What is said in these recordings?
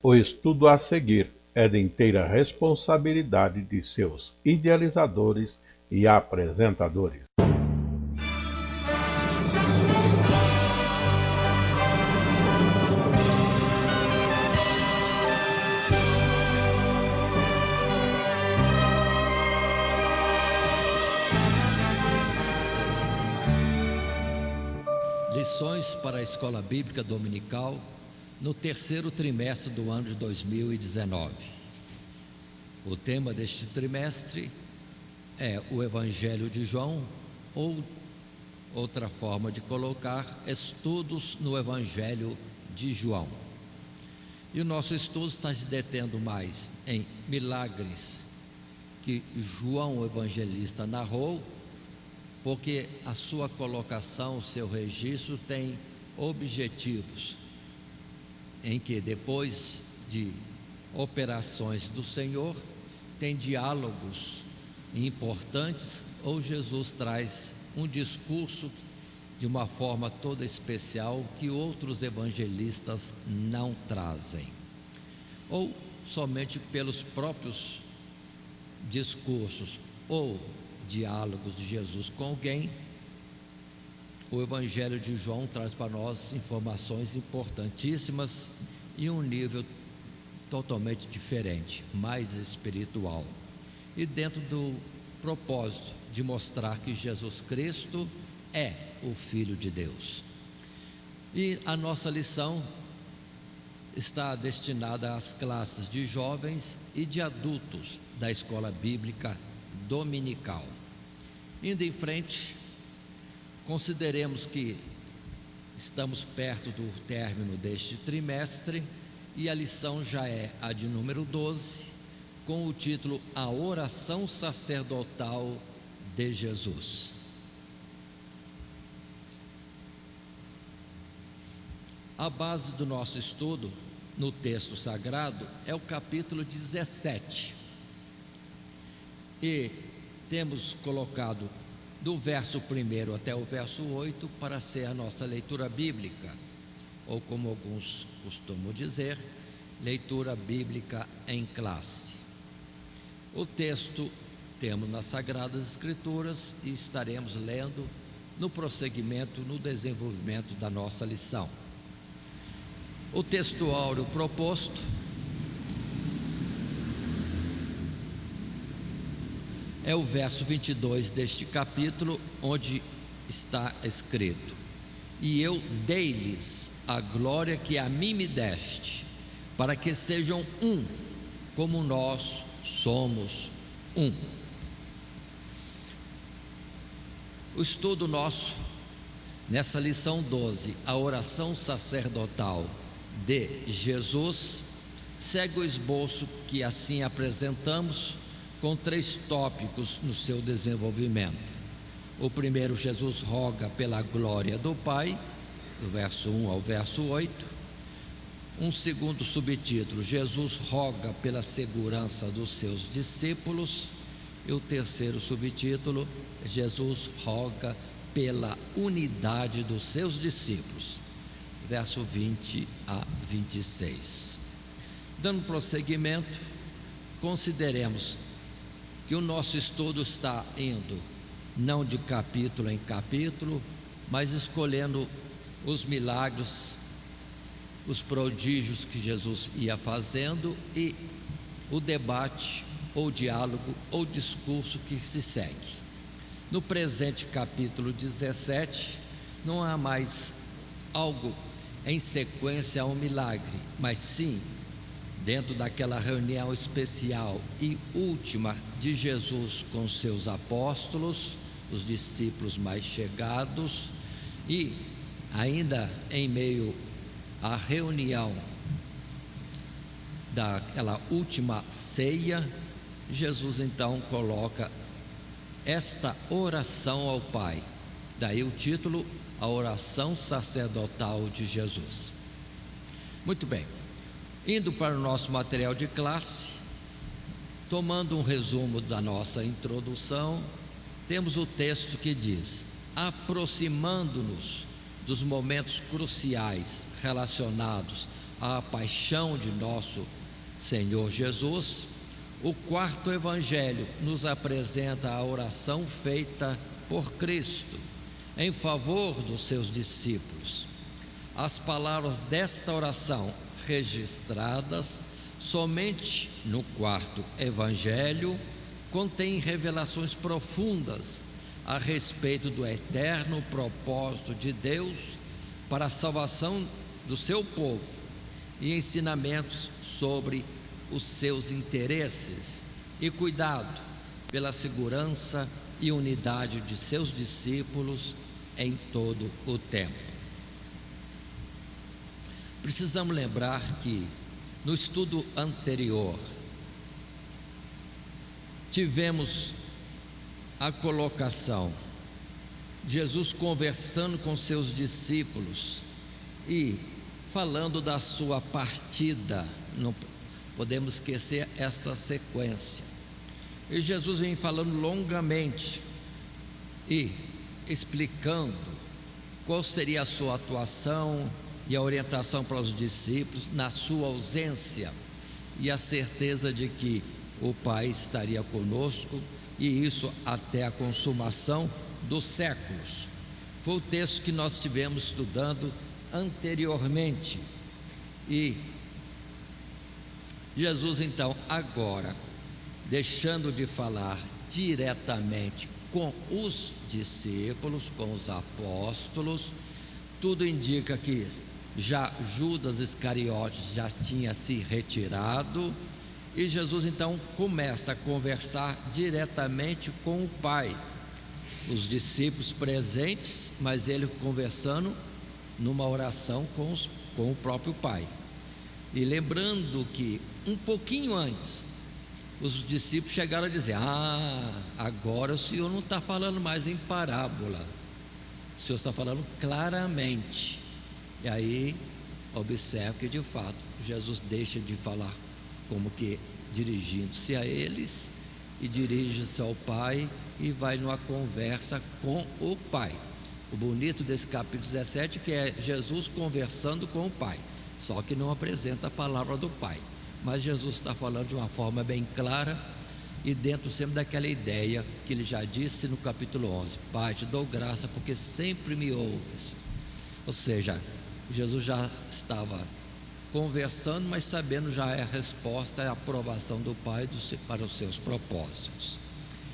O estudo a seguir é de inteira responsabilidade de seus idealizadores e apresentadores. Lições para a Escola Bíblica Dominical no terceiro trimestre do ano de 2019. O tema deste trimestre é o Evangelho de João, ou outra forma de colocar, estudos no Evangelho de João. E o nosso estudo está se detendo mais em milagres que João o evangelista narrou, porque a sua colocação, o seu registro tem objetivos em que depois de operações do Senhor, tem diálogos importantes, ou Jesus traz um discurso de uma forma toda especial que outros evangelistas não trazem, ou somente pelos próprios discursos ou diálogos de Jesus com alguém. O Evangelho de João traz para nós informações importantíssimas e um nível totalmente diferente, mais espiritual, e dentro do propósito de mostrar que Jesus Cristo é o Filho de Deus. E a nossa lição está destinada às classes de jovens e de adultos da Escola Bíblica Dominical. Indo em frente, consideremos que estamos perto do término deste trimestre e a lição já é a de número 12, com o título A Oração Sacerdotal de Jesus. A base do nosso estudo no texto sagrado é o capítulo 17 e temos colocado do verso 1 até o verso 8 para ser a nossa leitura bíblica, ou como alguns costumam dizer, leitura bíblica em classe. O texto temos nas Sagradas Escrituras e estaremos lendo no prosseguimento, no desenvolvimento da nossa lição. O texto áureo proposto é o verso 22 deste capítulo, onde está escrito: E eu dei-lhes a glória que a mim me deste, para que sejam um, como nós somos um. O estudo nosso, nessa lição 12, a oração sacerdotal de Jesus, segue o esboço que assim apresentamos, com 3 tópicos no seu desenvolvimento. O primeiro, Jesus roga pela glória do Pai, do verso 1 ao verso 8. Um segundo subtítulo, Jesus roga pela segurança dos seus discípulos. E o terceiro subtítulo, Jesus roga pela unidade dos seus discípulos, verso 20 a 26. Dando prosseguimento, consideremos que o nosso estudo está indo não de capítulo em capítulo, mas escolhendo os milagres, os prodígios que Jesus ia fazendo e o debate ou diálogo ou discurso que se segue. No presente capítulo 17, não há mais algo em sequência a um milagre, mas sim dentro daquela reunião especial e última de Jesus com seus apóstolos, os discípulos mais chegados, e ainda em meio à reunião daquela última ceia, Jesus então coloca esta oração ao Pai. Daí o título, a oração sacerdotal de Jesus. Muito bem. Indo para o nosso material de classe, tomando um resumo da nossa introdução, temos o texto que diz: aproximando-nos dos momentos cruciais relacionados à paixão de nosso Senhor Jesus, o quarto evangelho nos apresenta a oração feita por Cristo em favor dos seus discípulos. As palavras desta oração, registradas somente no quarto evangelho, contêm revelações profundas a respeito do eterno propósito de Deus para a salvação do seu povo e ensinamentos sobre os seus interesses e cuidado pela segurança e unidade de seus discípulos em todo o tempo. Precisamos lembrar que no estudo anterior tivemos a colocação de Jesus conversando com seus discípulos e falando da sua partida. Não podemos esquecer essa sequência. E Jesus vem falando longamente e explicando qual seria a sua atuação e a orientação para os discípulos na sua ausência, e a certeza de que o Pai estaria conosco, e isso até a consumação dos séculos. Foi o texto que nós estivemos estudando anteriormente. E Jesus então agora, deixando de falar diretamente com os discípulos, com os apóstolos, tudo indica que já Judas Iscariotes já tinha se retirado, e Jesus então começa a conversar diretamente com o Pai. Os discípulos presentes, mas ele conversando numa oração com o próprio Pai. E lembrando que um pouquinho antes, os discípulos chegaram a dizer: agora o Senhor não está falando mais em parábola, o Senhor está falando claramente. E aí observe que de fato Jesus deixa de falar como que dirigindo-se a eles e dirige-se ao Pai e vai numa conversa com o Pai. O bonito desse capítulo 17 que é Jesus conversando com o Pai, só que não apresenta a palavra do Pai, mas Jesus está falando de uma forma bem clara e dentro sempre daquela ideia que ele já disse no capítulo 11: Pai, te dou graça porque sempre me ouves. Ou seja, Jesus já estava conversando, mas sabendo já a resposta, a aprovação do Pai para os seus propósitos.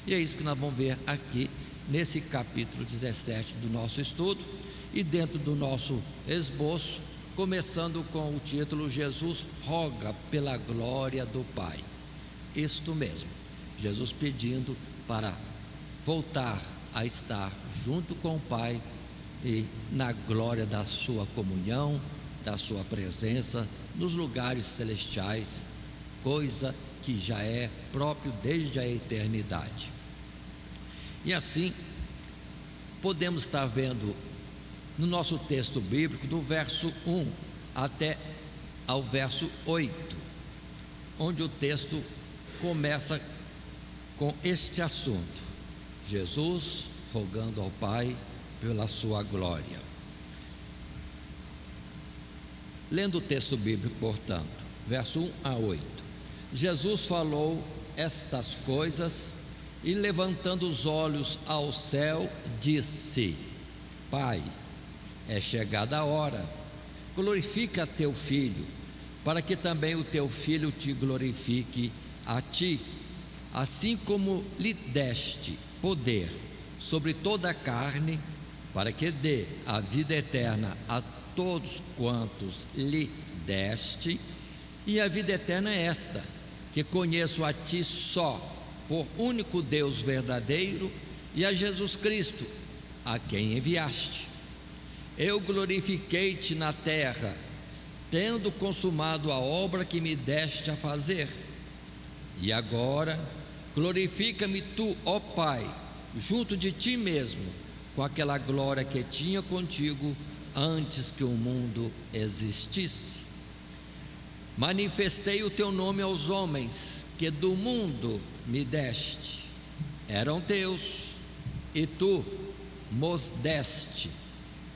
E é isso que nós vamos ver aqui nesse capítulo 17 do nosso estudo, e dentro do nosso esboço, começando com o título: Jesus roga pela glória do Pai. Isto mesmo, Jesus pedindo para voltar a estar junto com o Pai e na glória da sua comunhão, da sua presença nos lugares celestiais, coisa que já é próprio desde a eternidade. E assim podemos estar vendo no nosso texto bíblico, do verso 1 até ao verso 8, onde o texto começa com este assunto: Jesus rogando ao Pai pela sua glória. Lendo o texto bíblico, portanto, verso 1 a 8: Jesus falou estas coisas e, levantando os olhos ao céu, disse: Pai, é chegada a hora, glorifica teu filho, para que também o teu filho te glorifique a ti, assim como lhe deste poder sobre toda a carne, para que dê a vida eterna a todos quantos lhe deste. E a vida eterna é esta: que conheço a ti só, por único Deus verdadeiro, e a Jesus Cristo, a quem enviaste. Eu glorifiquei-te na terra, tendo consumado a obra que me deste a fazer. E agora glorifica-me tu, ó Pai, junto de ti mesmo, com aquela glória que tinha contigo antes que o mundo existisse. Manifestei o teu nome aos homens que do mundo me deste. Eram teus, e tu mos deste,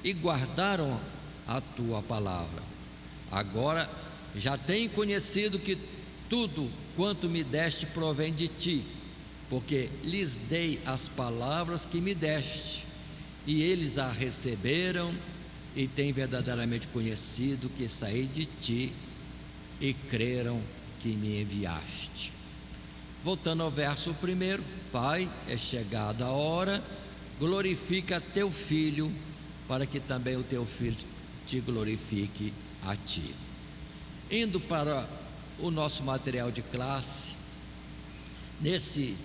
e guardaram a tua palavra. Agora já tenho conhecido que tudo quanto me deste provém de ti, porque lhes dei as palavras que me deste, e eles a receberam, e têm verdadeiramente conhecido que saí de ti, e creram que me enviaste. Voltando ao verso 1: Pai, é chegada a hora, glorifica teu filho, para que também o teu filho te glorifique a ti. Indo para o nosso material de classe, nesse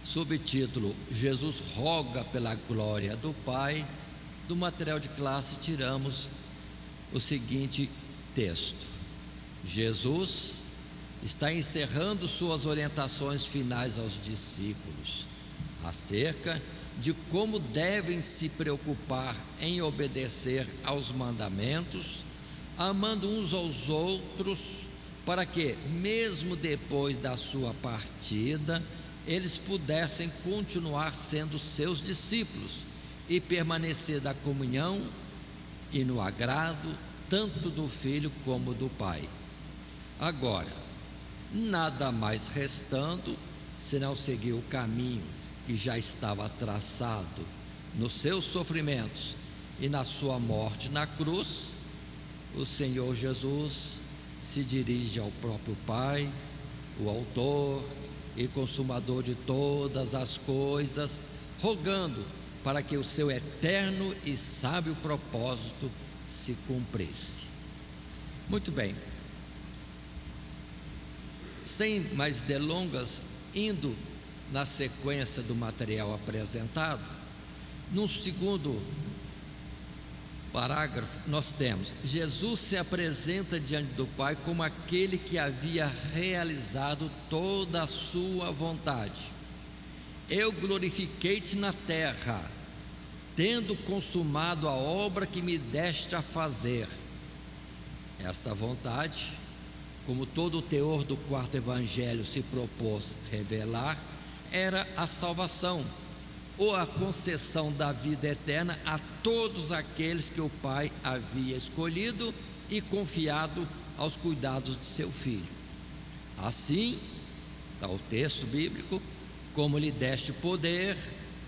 subtítulo, Jesus roga pela glória do Pai, do material de classe tiramos o seguinte texto: Jesus está encerrando suas orientações finais aos discípulos acerca de como devem se preocupar em obedecer aos mandamentos, amando uns aos outros, para que, mesmo depois da sua partida, eles pudessem continuar sendo seus discípulos e permanecer da comunhão e no agrado tanto do Filho como do Pai. Agora, nada mais restando senão seguir o caminho que já estava traçado nos seus sofrimentos e na sua morte na cruz. O Senhor Jesus se dirige ao próprio Pai, o autor e consumador de todas as coisas, rogando para que o seu eterno e sábio propósito se cumprisse. Muito bem, sem mais delongas, indo na sequência do material apresentado, no segundo parágrafo nós temos: Jesus se apresenta diante do Pai como aquele que havia realizado toda a sua vontade. Eu glorifiquei-te na terra, tendo consumado a obra que me deste a fazer. Esta vontade, como todo o teor do quarto evangelho se propôs revelar, era a salvação, ou a concessão da vida eterna a todos aqueles que o Pai havia escolhido e confiado aos cuidados de seu Filho. Assim, está o texto bíblico: como lhe deste poder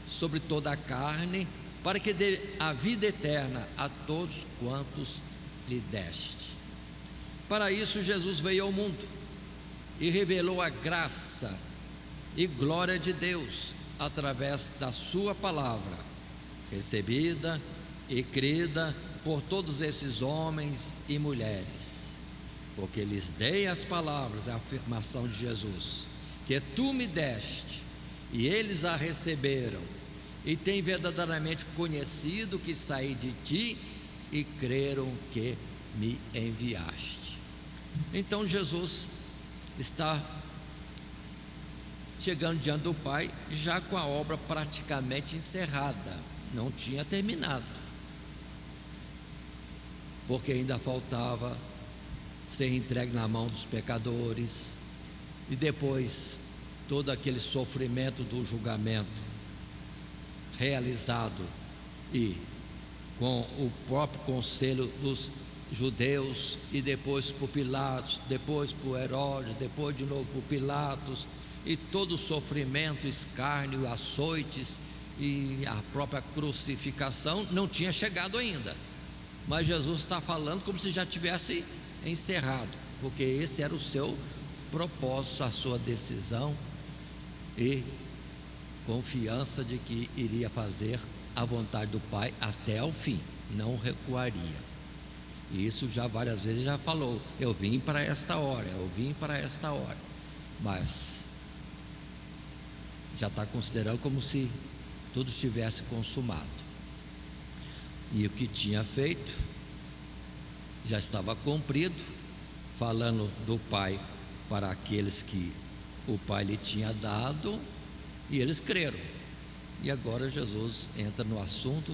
sobre toda a carne, para que dê a vida eterna a todos quantos lhe deste. Para isso Jesus veio ao mundo e revelou a graça e glória de Deus através da sua palavra, recebida e crida por todos esses homens e mulheres, porque lhes dei as palavras, a afirmação de Jesus, que tu me deste, e eles a receberam, e têm verdadeiramente conhecido que saí de ti, e creram que me enviaste. Então Jesus está chegando diante do Pai, já com a obra praticamente encerrada, não tinha terminado, porque ainda faltava ser entregue na mão dos pecadores, e depois todo aquele sofrimento do julgamento realizado, e com o próprio conselho dos judeus, e depois por Pilatos, depois por Herodes, depois de novo por Pilatos, e todo o sofrimento, escárnio, açoites e a própria crucificação não tinha chegado ainda, mas Jesus está falando como se já tivesse encerrado, porque esse era o seu propósito, a sua decisão e confiança de que iria fazer a vontade do Pai até ao fim, não recuaria. E isso já várias vezes já falou: eu vim para esta hora, eu vim para esta hora, mas já está considerando como se tudo estivesse consumado, e o que tinha feito já estava cumprido, falando do Pai para aqueles que o Pai lhe tinha dado, e eles creram. E agora Jesus entra no assunto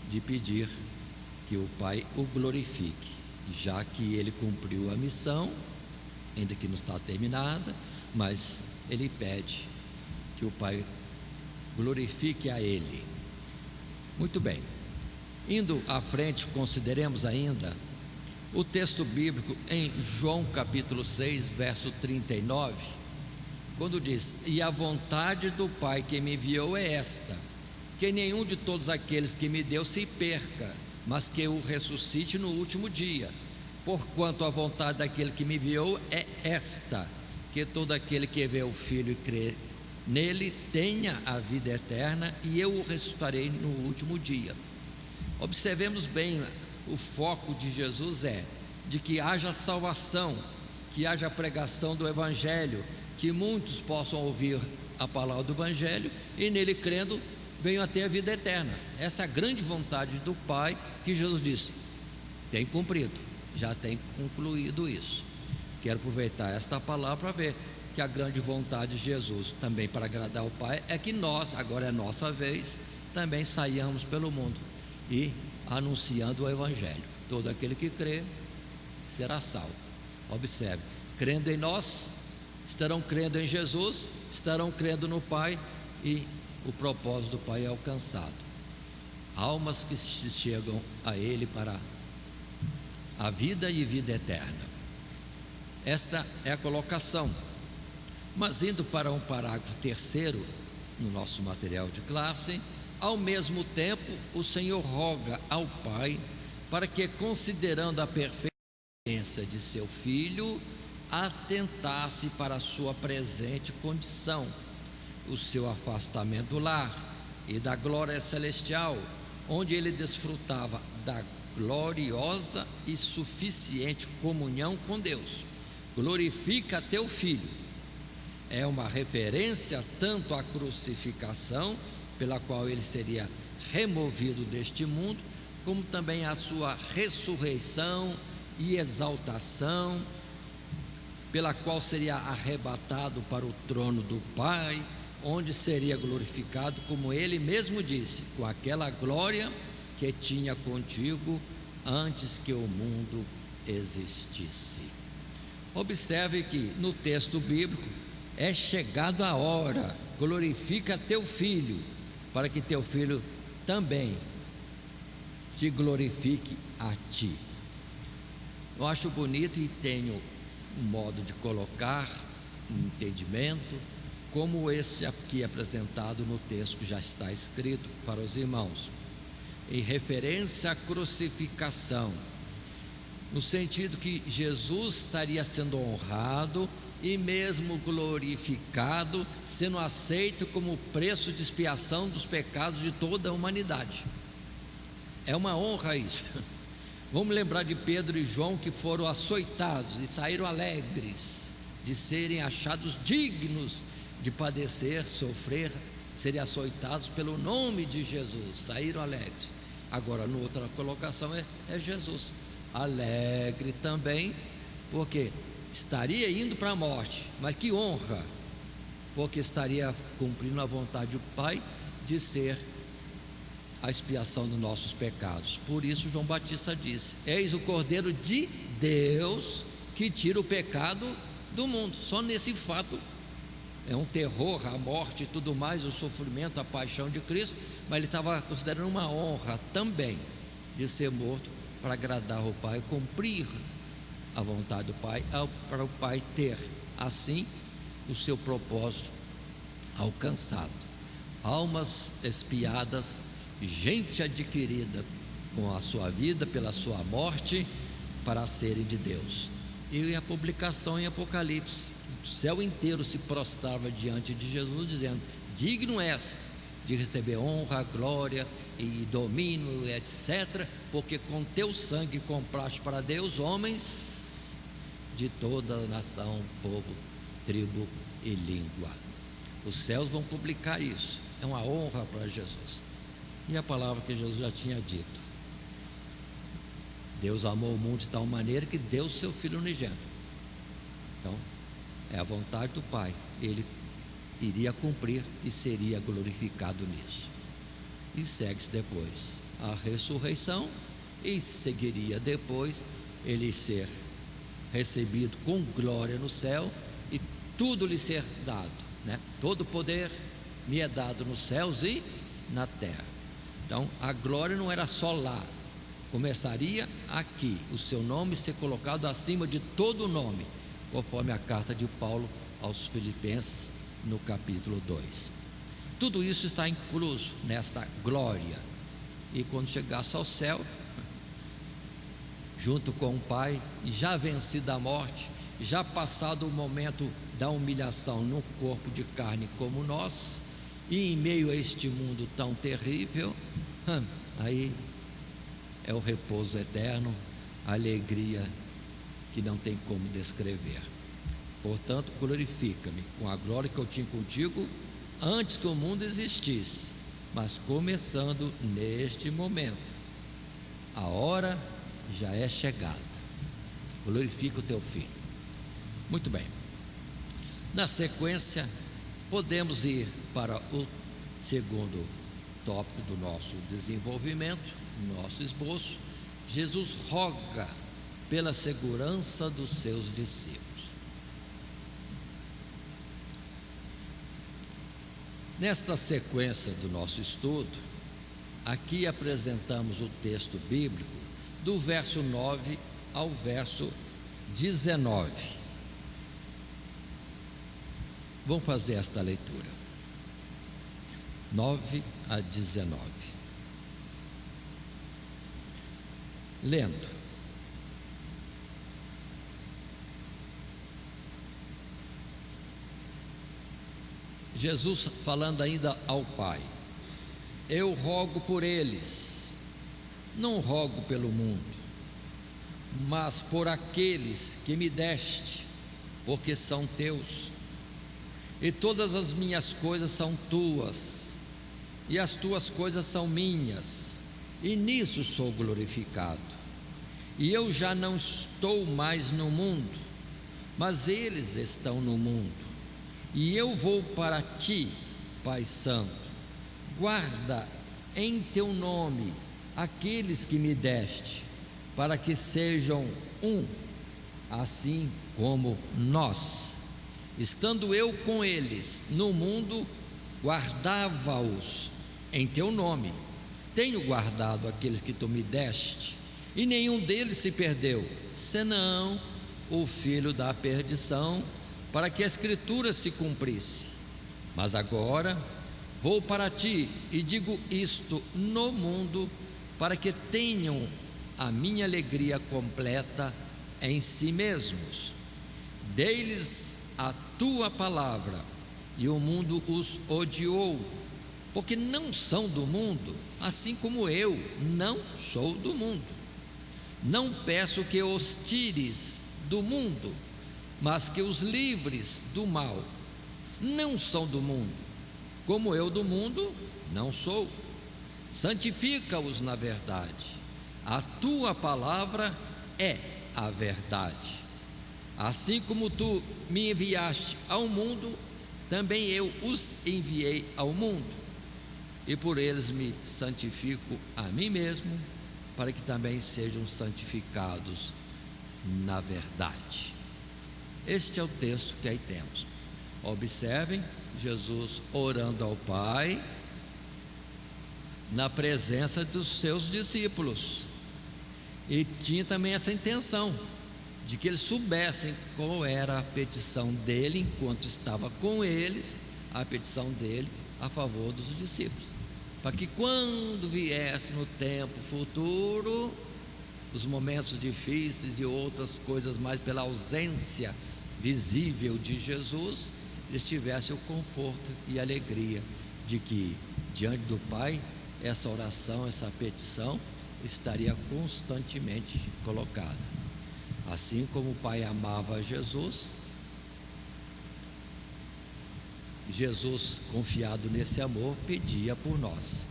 de pedir que o Pai o glorifique, já que ele cumpriu a missão, ainda que não está terminada, mas ele pede que o Pai glorifique a ele. Muito bem, indo à frente, consideremos ainda O texto bíblico em João capítulo 6, verso 39, quando diz: e a vontade do Pai que me enviou é esta, que nenhum de todos aqueles que me deu se perca, mas que o ressuscite no último dia. Porquanto a vontade daquele que me enviou é esta, que todo aquele que vê o Filho e crê nele tenha a vida eterna, e eu o ressuscitarei no último dia. Observemos bem, o foco de Jesus é de que haja salvação, que haja pregação do Evangelho, que muitos possam ouvir a palavra do Evangelho e nele crendo venham a ter a vida eterna. Essa é a grande vontade do Pai, que Jesus disse: tem cumprido, já tem concluído isso. Quero aproveitar esta palavra para ver que a grande vontade de Jesus, também para agradar o Pai, é que nós, agora é nossa vez, também saiamos pelo mundo e anunciando o Evangelho. Todo aquele que crê será salvo. Observe, crendo em nós, estarão crendo em Jesus, estarão crendo no Pai, e o propósito do Pai é alcançado. Almas que se chegam a Ele para a vida e vida eterna. Esta é a colocação. Mas indo para um parágrafo terceiro no nosso material de classe, ao mesmo tempo o Senhor roga ao Pai para que, considerando a perfeita de seu Filho, atentasse para a sua presente condição, o seu afastamento do lar e da glória celestial, onde ele desfrutava da gloriosa e suficiente comunhão com Deus. Glorifica teu Filho. É uma referência tanto à crucificação, pela qual ele seria removido deste mundo, como também à sua ressurreição e exaltação, pela qual seria arrebatado para o trono do Pai, onde seria glorificado, como ele mesmo disse, com aquela glória que tinha contigo antes que o mundo existisse. Observe que no texto bíblico é chegado a hora, glorifica teu Filho, para que teu Filho também te glorifique a ti. Eu acho bonito e tenho um modo de colocar um entendimento como esse aqui apresentado no texto que já está escrito para os irmãos, em referência à crucificação, no sentido que Jesus estaria sendo honrado e mesmo glorificado, sendo aceito como preço de expiação dos pecados de toda a humanidade. É uma honra isso. Vamos lembrar de Pedro e João, que foram açoitados e saíram alegres de serem achados dignos de padecer, sofrer, serem açoitados pelo nome de Jesus. Saíram alegres. Agora, na outra colocação é Jesus alegre também, porque estaria indo para a morte, mas que honra, porque estaria cumprindo a vontade do Pai de ser a expiação dos nossos pecados. Por isso João Batista disse: eis o Cordeiro de Deus que tira o pecado do mundo. Só nesse fato é um terror, a morte e tudo mais, o sofrimento, a paixão de Cristo, mas ele estava considerando uma honra também de ser morto para agradar o Pai, cumprir a vontade do Pai, para o Pai ter assim o seu propósito alcançado. Almas expiadas, gente adquirida com a sua vida, pela sua morte, para serem de Deus. E a publicação em Apocalipse, o céu inteiro se prostrava diante de Jesus, dizendo: digno és de receber honra, glória e domínio, etc., porque com teu sangue compraste para Deus homens de toda a nação, povo, tribo e língua. Os céus vão publicar isso. É uma honra para Jesus. E a palavra que Jesus já tinha dito: Deus amou o mundo de tal maneira que deu o seu Filho unigênito. Então, é a vontade do Pai. Ele iria cumprir e seria glorificado nisso. E segue-se depois a ressurreição, e seguiria depois ele ser recebido com glória no céu e tudo lhe ser dado, né? Todo poder me é dado nos céus e na terra. Então a glória não era só lá, Começaria aqui, o seu nome ser colocado acima de todo nome, conforme a carta de Paulo aos Filipenses, no capítulo 2. Tudo isso está incluso nesta glória. E quando chegasse ao céu, junto com o Pai, já vencida a morte, já passado o momento da humilhação no corpo de carne como nós, e em meio a este mundo tão terrível, aí é o repouso eterno, a alegria que não tem como descrever. Portanto, glorifica-me com a glória que eu tinha contigo antes que o mundo existisse, mas começando neste momento. A hora já é chegada. Glorifica o teu Filho. Muito bem. Na sequência, podemos ir para o segundo tópico do nosso desenvolvimento, nosso esboço. Jesus roga pela segurança dos seus discípulos. Nesta sequência do nosso estudo, aqui apresentamos o texto bíblico do verso 9 ao verso 19. Vamos fazer esta leitura, 9 a 19. Lendo. Jesus falando ainda ao Pai: eu rogo por eles, não rogo pelo mundo, mas por aqueles que me deste, porque são teus, e todas as minhas coisas são tuas, e as tuas coisas são minhas, e nisso sou glorificado. E eu já não estou mais no mundo, mas eles estão no mundo, e eu vou para ti, Pai Santo. Guarda em teu nome aqueles que me deste, para que sejam um, assim como nós. Estando eu com eles no mundo, guardava-os em teu nome. Tenho guardado aqueles que tu me deste, e nenhum deles se perdeu, senão o filho da perdição, para que a Escritura se cumprisse. Mas agora vou para ti e digo isto no mundo, para que tenham a minha alegria completa em si mesmos. Dei-lhes a tua palavra, e o mundo os odiou, porque não são do mundo, assim como eu não sou do mundo. Não peço que os tires do mundo, mas que os livres do mal. Não são do mundo, como eu do mundo não sou. Santifica-os na verdade. A tua palavra é a verdade. Assim como tu me enviaste ao mundo, também eu os enviei ao mundo, e por eles me santifico a mim mesmo, para que também sejam santificados na verdade. Este é o texto que aí temos. Observem Jesus orando ao Pai na presença dos seus discípulos, e tinha também essa intenção de que eles soubessem qual era a petição dele enquanto estava com eles, a petição dele a favor dos discípulos, para que quando viesse no tempo futuro os momentos difíceis e outras coisas mais, pela ausência visível de Jesus, eles tivessem o conforto e alegria de que diante do Pai essa oração, essa petição estaria constantemente colocada. Assim como o Pai amava Jesus, Jesus, confiado nesse amor, pedia por nós.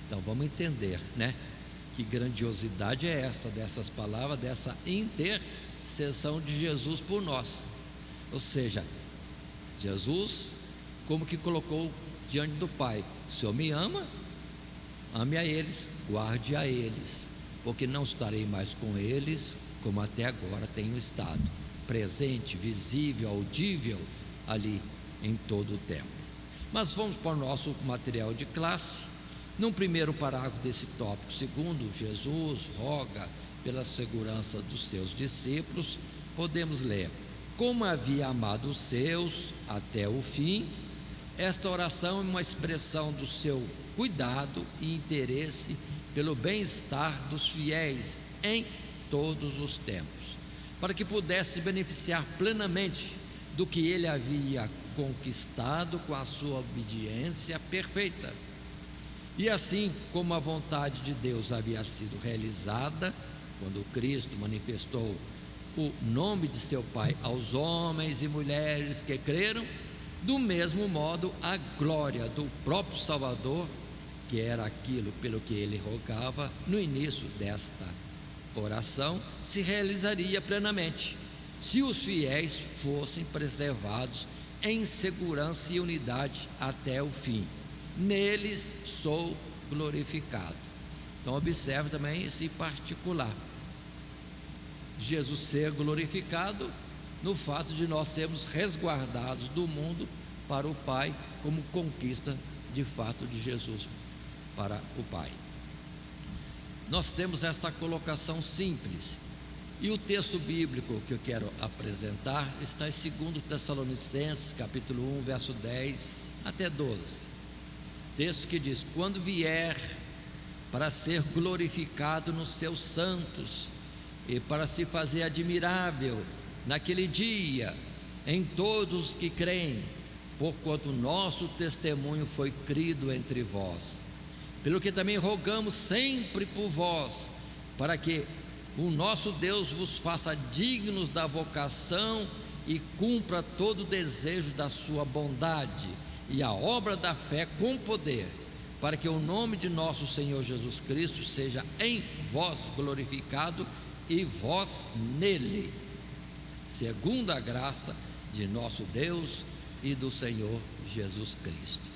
Então vamos entender, né? Que grandiosidade é essa dessas palavras, dessa intercessão de Jesus por nós. Ou seja, Jesus como que colocou diante do Pai: o Senhor me ama, ame a eles, guarde a eles, porque não estarei mais com eles como até agora tenho estado, presente, visível, audível ali em todo o tempo. Mas vamos para o nosso material de classe. Num primeiro parágrafo desse tópico, segundo Jesus roga pela segurança dos seus discípulos, podemos ler: como havia amado os seus até o fim. Esta oração é uma expressão do seu cuidado e interesse pelo bem-estar dos fiéis em todos os tempos, para que pudesse beneficiar plenamente do que ele havia conquistado com a sua obediência perfeita. E assim como a vontade de Deus havia sido realizada quando Cristo manifestou o nome de seu Pai aos homens e mulheres que creram, do mesmo modo a glória do próprio Salvador, que era aquilo pelo que ele rogava no início desta oração, se realizaria plenamente, se os fiéis fossem preservados em segurança e unidade até o fim. Neles sou glorificado. Então observe também esse particular: Jesus ser glorificado no fato de nós sermos resguardados do mundo para o Pai, como conquista de fato de Jesus para o Pai. Nós temos essa colocação simples, e o texto bíblico que eu quero apresentar está em 2 Tessalonicenses capítulo 1, verso 10 até 12, texto que diz: quando vier para ser glorificado nos seus santos e para se fazer admirável naquele dia em todos os que creem, porquanto nosso testemunho foi crido entre vós. Pelo que também rogamos sempre por vós, para que o nosso Deus vos faça dignos da vocação e cumpra todo o desejo da sua bondade e a obra da fé com poder, para que o nome de nosso Senhor Jesus Cristo seja em vós glorificado e vós nele, segundo a graça de nosso Deus e do Senhor Jesus Cristo,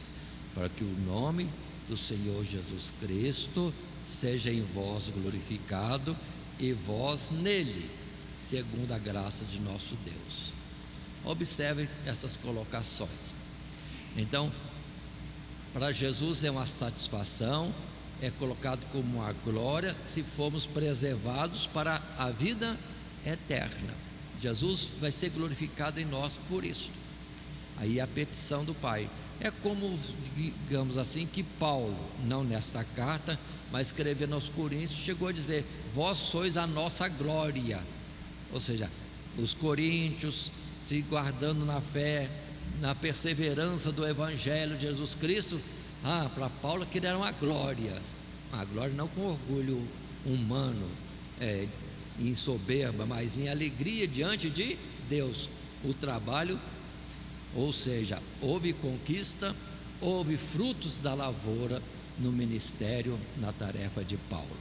para que o nome do Senhor Jesus Cristo seja em vós glorificado e vós nele, segundo a graça de nosso Deus. Observe essas colocações. Então, para Jesus é uma satisfação, é colocado como uma glória se formos preservados para a vida eterna. Jesus vai ser glorificado em nós por isso. Aí a petição do Pai é como, digamos assim, que Paulo, não nesta carta, mas escrevendo aos Coríntios, chegou a dizer: vós sois a nossa glória. Ou seja, os coríntios se guardando na fé, na perseverança do Evangelho de Jesus Cristo. Para Paulo aquilo era uma glória não com orgulho humano, em soberba, mas em alegria diante de Deus. O trabalho, ou seja, houve conquista, houve frutos da lavoura no ministério, na tarefa de Paulo.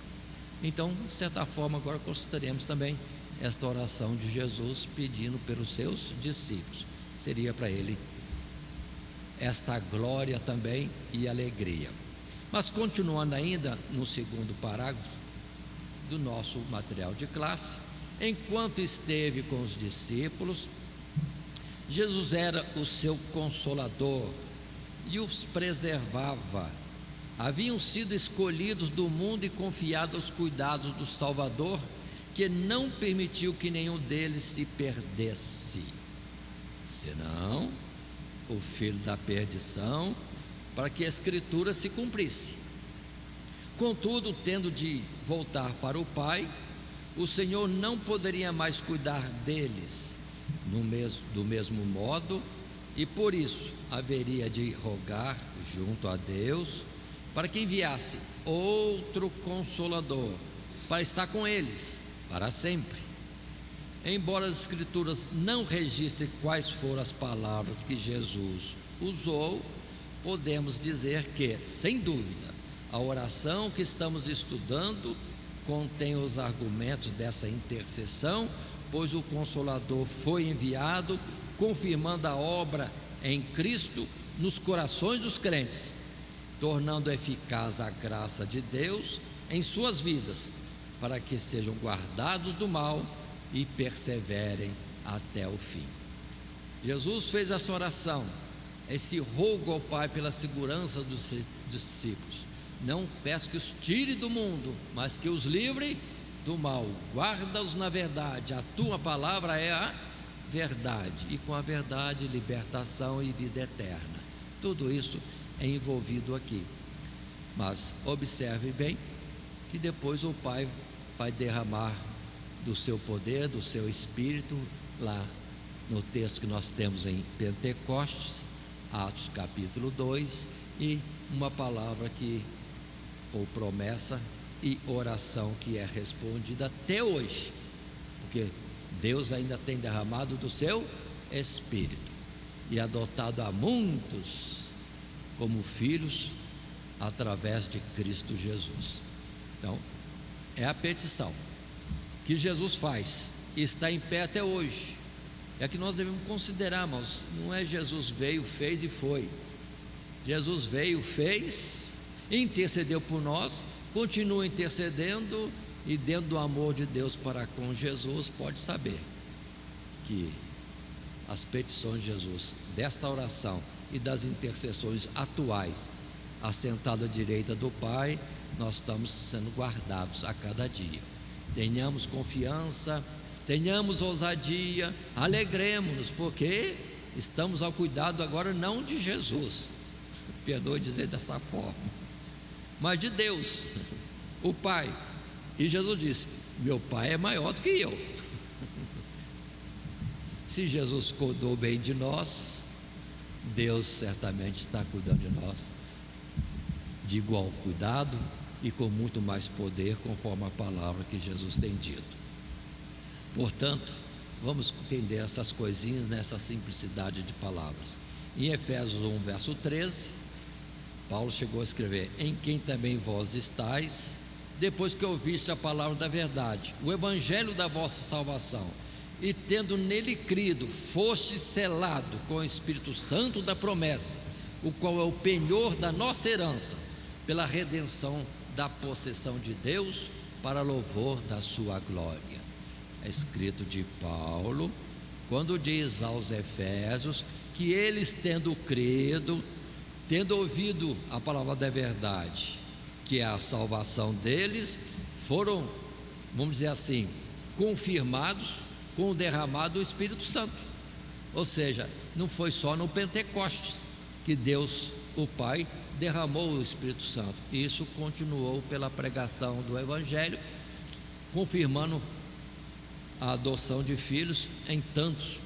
Então, de certa forma, agora consideremos também esta oração de Jesus pedindo pelos seus discípulos. Seria para ele esta glória também e alegria. Mas continuando ainda no segundo parágrafo do nosso material de classe, enquanto esteve com os discípulos, Jesus era o seu consolador e os preservava. Haviam sido escolhidos do mundo e confiados aos cuidados do Salvador, que não permitiu que nenhum deles se perdesse, senão o filho da perdição, para que a Escritura se cumprisse. Contudo, tendo de voltar para o Pai, o Senhor não poderia mais cuidar deles do mesmo modo, e por isso haveria de rogar junto a Deus para que enviasse outro Consolador para estar com eles para sempre. Embora as Escrituras não registrem quais foram as palavras que Jesus usou, podemos dizer que, sem dúvida, a oração que estamos estudando contém os argumentos dessa intercessão, pois o Consolador foi enviado, confirmando a obra em Cristo nos corações dos crentes, tornando eficaz a graça de Deus em suas vidas, para que sejam guardados do mal e perseverem até o fim. Jesus fez essa oração, esse rogo ao Pai pela segurança dos discípulos, não peço que os tire do mundo, mas que os livre do mal. Guarda-os na verdade, a tua palavra é a verdade, e com a verdade libertação e vida eterna. Tudo isso é envolvido aqui. Mas observe bem que depois o Pai vai derramar do seu poder, do seu Espírito, lá no texto que nós temos em Pentecostes, Atos capítulo 2, e uma palavra que, ou promessa e oração que é respondida até hoje, porque Deus ainda tem derramado do seu Espírito e adotado a muitos como filhos através de Cristo Jesus. Então, é a petição que Jesus faz e está em pé até hoje. É que nós devemos considerar, mas não é Jesus veio, fez e foi. Jesus veio, fez, intercedeu por nós, continua intercedendo, e dentro do amor de Deus para com Jesus, pode saber que as petições de Jesus, desta oração e das intercessões atuais, assentado à direita do Pai, nós estamos sendo guardados a cada dia. Tenhamos confiança, tenhamos ousadia, alegremos-nos, porque estamos ao cuidado agora não de Jesus, perdoe dizer dessa forma, mas de Deus, o Pai. E Jesus disse: meu Pai é maior do que eu. Se Jesus cuidou bem de nós, Deus certamente está cuidando de nós de igual cuidado e com muito mais poder, conforme a palavra que Jesus tem dito. Portanto, vamos entender essas coisinhas nessa simplicidade de palavras. Em Efésios 1, verso 13, Paulo chegou a escrever: em quem também vós estáis, depois que ouviste a palavra da verdade, o evangelho da vossa salvação, e tendo nele crido, foste selado com o Espírito Santo da promessa, o qual é o penhor da nossa herança, pela redenção da possessão de Deus, para louvor da sua glória. É escrito de Paulo, quando diz aos Efésios que eles, tendo crido, tendo ouvido a palavra da verdade, que é a salvação deles, foram, vamos dizer assim, confirmados com o derramado do Espírito Santo. Ou seja, não foi só no Pentecostes que Deus, o Pai, derramou o Espírito Santo. Isso continuou pela pregação do Evangelho, confirmando a adoção de filhos em tantos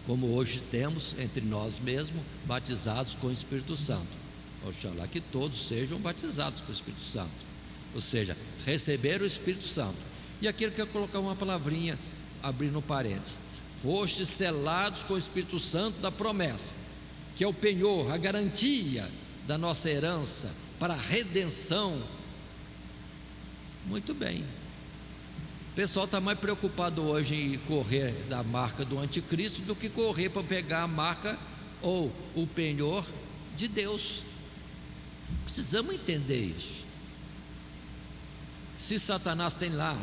como hoje temos entre nós mesmos, batizados com o Espírito Santo. Oxalá que todos sejam batizados com o Espírito Santo, ou seja, receber o Espírito Santo. E aqui eu quero colocar uma palavrinha, abrindo parênteses: fostes selados com o Espírito Santo da promessa, que é o penhor, a garantia da nossa herança para a redenção. Muito bem. O pessoal está mais preocupado hoje em correr da marca do anticristo do que correr para pegar a marca ou o penhor de Deus. Precisamos entender isso. Se Satanás tem lá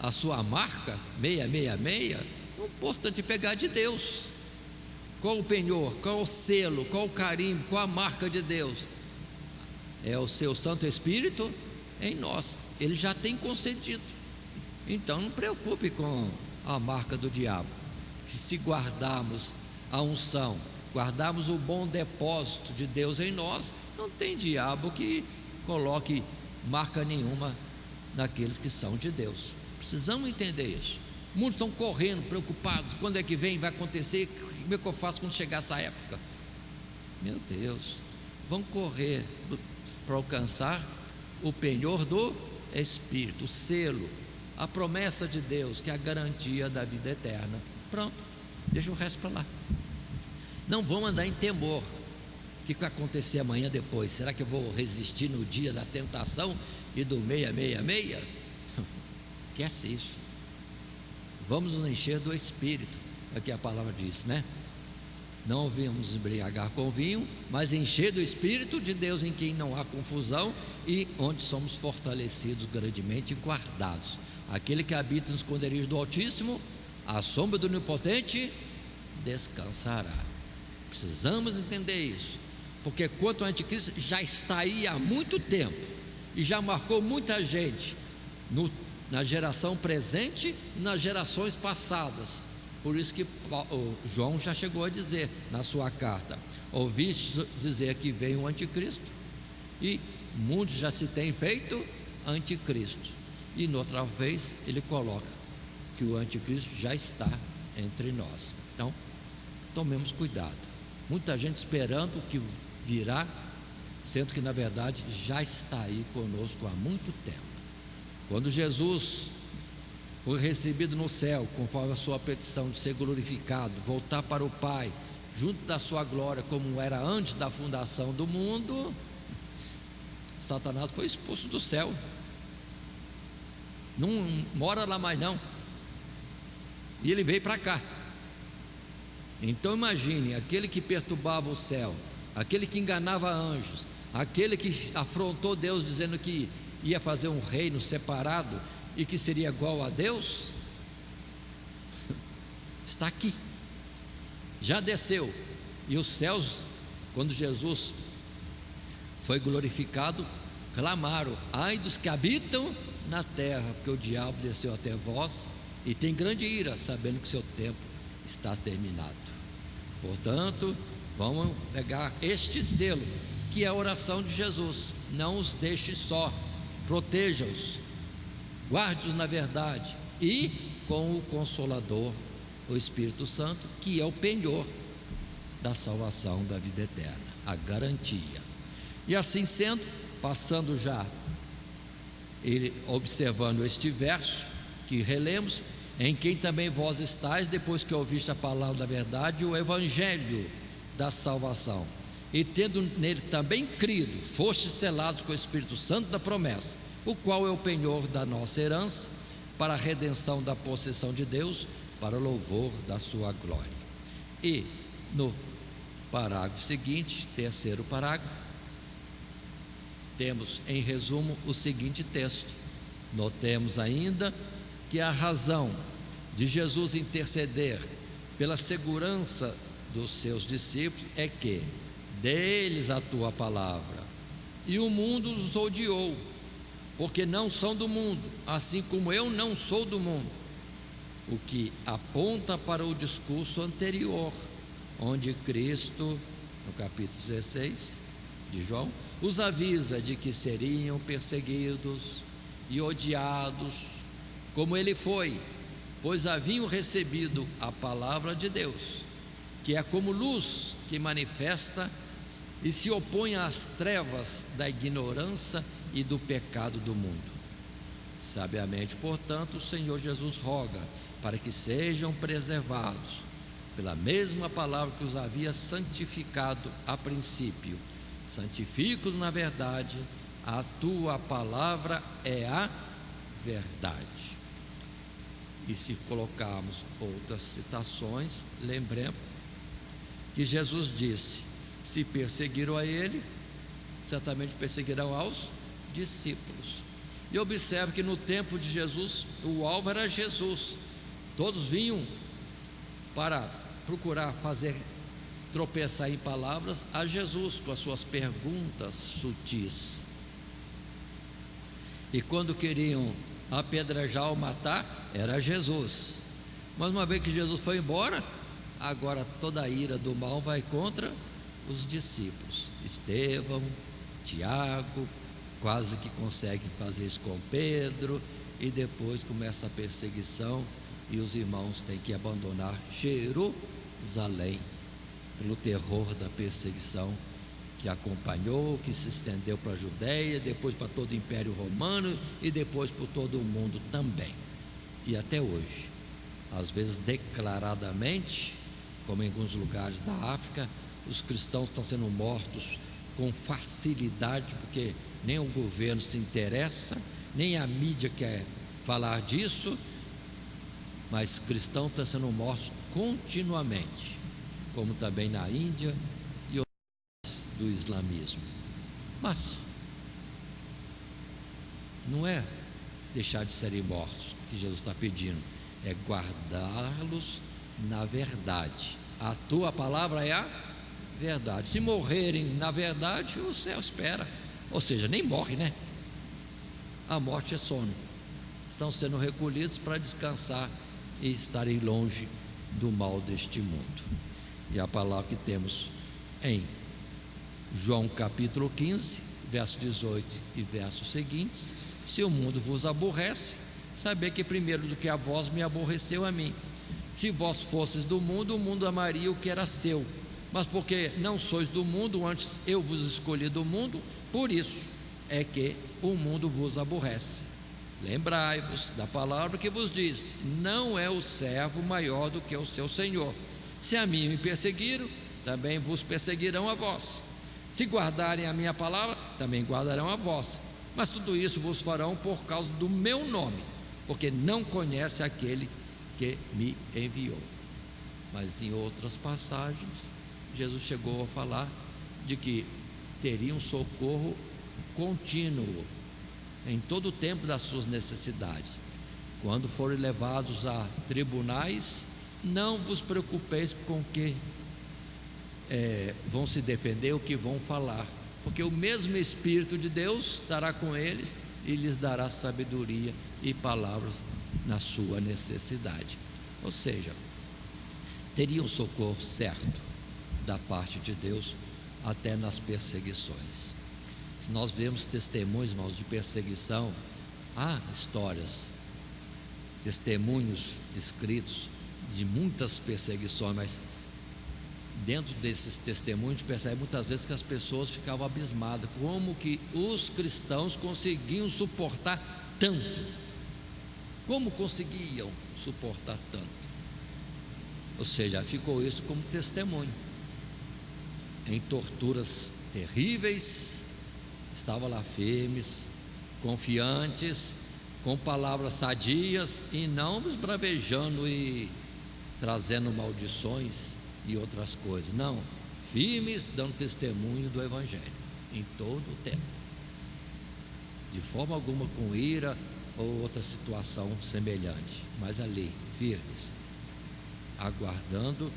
a sua marca 666, o importante é pegar de Deus. Qual o penhor, qual o selo, qual o carimbo, qual a marca de Deus? É o seu Santo Espírito em nós. Ele já tem concedido. Então não preocupe com a marca do diabo. Se guardarmos a unção, guardarmos o bom depósito de Deus em nós, não tem diabo que coloque marca nenhuma naqueles que são de Deus. Precisamos entender isso. Muitos estão correndo, preocupados: quando é que vem, vai acontecer, como é que eu faço quando chegar essa época? Meu Deus, vamos correr para alcançar o penhor do Espírito, o selo, a promessa de Deus, que é a garantia da vida eterna. Pronto, deixa o resto para lá. Não vamos andar em temor. O que vai acontecer amanhã depois? Será que eu vou resistir no dia da tentação e do 666? Esquece isso. Vamos nos encher do Espírito, é o que a palavra diz, né? Não vamos embriagar com vinho, mas encher do Espírito de Deus, em quem não há confusão, e onde somos fortalecidos grandemente e guardados. Aquele que habita nos esconderijos do Altíssimo, à sombra do Onipotente, descansará. Precisamos entender isso. porque quanto ao anticristo já está aí há muito tempo e já marcou muita gente na geração presente e nas gerações passadas. Por isso que João já chegou a dizer na sua carta: ouviste dizer que vem o anticristo, e muitos já se têm feito anticristo. E noutra vez ele coloca que o anticristo já está entre nós. Então, tomemos cuidado. Muita gente esperando o que virá, sendo que na verdade já está aí conosco há muito tempo. Quando Jesus foi recebido no céu, conforme a sua petição de ser glorificado, voltar para o Pai, junto da sua glória, como era antes da fundação do mundo, Satanás foi expulso do céu. Não mora lá mais não. E ele veio para cá. Então imagine, aquele que perturbava o céu, aquele que enganava anjos, aquele que afrontou Deus dizendo que ia fazer um reino separado e que seria igual a Deus, está aqui, já desceu. E os céus, quando Jesus foi glorificado, clamaram: ai dos que habitam na terra, porque o diabo desceu até vós e tem grande ira, sabendo que seu tempo está terminado. Portanto, vamos pegar este selo, que é a oração de Jesus: não os deixe só, proteja-os, guarde-os na verdade, e com o Consolador, o Espírito Santo, que é o penhor da salvação, da vida eterna, a garantia. E assim sendo, passando já, observando este verso que relemos: em quem também vós estáis, depois que ouviste a palavra da verdade, o evangelho da salvação, e tendo nele também crido, fostes selados com o Espírito Santo da promessa, o qual é o penhor da nossa herança, para a redenção da possessão de Deus, para o louvor da sua glória. E no parágrafo seguinte, terceiro parágrafo, temos em resumo o seguinte texto. Notemos ainda que a razão de Jesus interceder pela segurança dos seus discípulos é que deles a tua palavra, e o mundo os odiou, porque não são do mundo, assim como eu não sou do mundo. O que aponta para o discurso anterior, onde Cristo, no capítulo 16 de João, os avisa de que seriam perseguidos e odiados, como ele foi, pois haviam recebido a palavra de Deus, que é como luz que manifesta e se opõe às trevas da ignorância e do pecado do mundo. Sabiamente, portanto, o Senhor Jesus roga para que sejam preservados pela mesma palavra que os havia santificado a princípio. Santifica-os na verdade, a tua palavra é a verdade. E se colocarmos outras citações, lembremos que Jesus disse: se perseguiram a ele, certamente perseguirão aos discípulos. E observe que no tempo de Jesus, o alvo era Jesus. Todos vinham para procurar fazer tropeçar em palavras a Jesus com as suas perguntas sutis. E quando queriam apedrejar ou matar, era Jesus. Mas uma vez que Jesus foi embora, agora toda a ira do mal vai contra os discípulos. Estevão, Tiago, quase que conseguem fazer isso com Pedro, e depois começa a perseguição e os irmãos têm que abandonar Jerusalém pelo terror da perseguição que acompanhou, que se estendeu para a Judéia, depois para todo o Império Romano e depois por todo o mundo também. E até hoje, às vezes declaradamente, como em alguns lugares da África, os cristãos estão sendo mortos com facilidade, porque nem o governo se interessa, nem a mídia quer falar disso, mas cristãos estão sendo mortos continuamente, como também na Índia e outros do islamismo. Mas não é deixar de serem mortos que Jesus está pedindo, é guardá-los na verdade. A tua palavra é a verdade. Se morrerem na verdade, o céu espera. Ou seja, nem morre, né? A morte é sono. Estão sendo recolhidos para descansar e estarem longe do mal deste mundo. E a palavra que temos em João capítulo 15, verso 18 e versos seguintes: se o mundo vos aborrece, saber que primeiro do que a vós me aborreceu a mim. Se vós fosseis do mundo, o mundo amaria o que era seu, mas porque não sois do mundo, antes eu vos escolhi do mundo, por isso é que o mundo vos aborrece. Lembrai-vos da palavra que vos diz: não é o servo maior do que o seu senhor. Se a mim me perseguiram, também vos perseguirão a vós. Se guardarem a minha palavra, também guardarão a vossa. Mas tudo isso vos farão por causa do meu nome, porque não conhece aquele que me enviou. Mas em outras passagens, Jesus chegou a falar de que teria um socorro contínuo em todo o tempo das suas necessidades. Quando forem levados a tribunais, não vos preocupeis com o que vão se defender, o que vão falar, porque o mesmo Espírito de Deus estará com eles e lhes dará sabedoria e palavras na sua necessidade. Ou seja, teria um socorro certo da parte de Deus até nas perseguições. Se nós vemos testemunhos, irmãos, de perseguição, há histórias, testemunhos escritos de muitas perseguições, mas dentro desses testemunhos a gente percebe muitas vezes que as pessoas ficavam abismadas, como que os cristãos conseguiam suportar tanto, como conseguiam suportar tanto. Ou seja, ficou isso como testemunho. Em torturas terríveis, estavam lá firmes, confiantes, com palavras sadias e não esbravejando e trazendo maldições e outras coisas. Não, firmes, dando testemunho do Evangelho em todo o tempo, de forma alguma com ira ou outra situação semelhante, mas ali, firmes, aguardando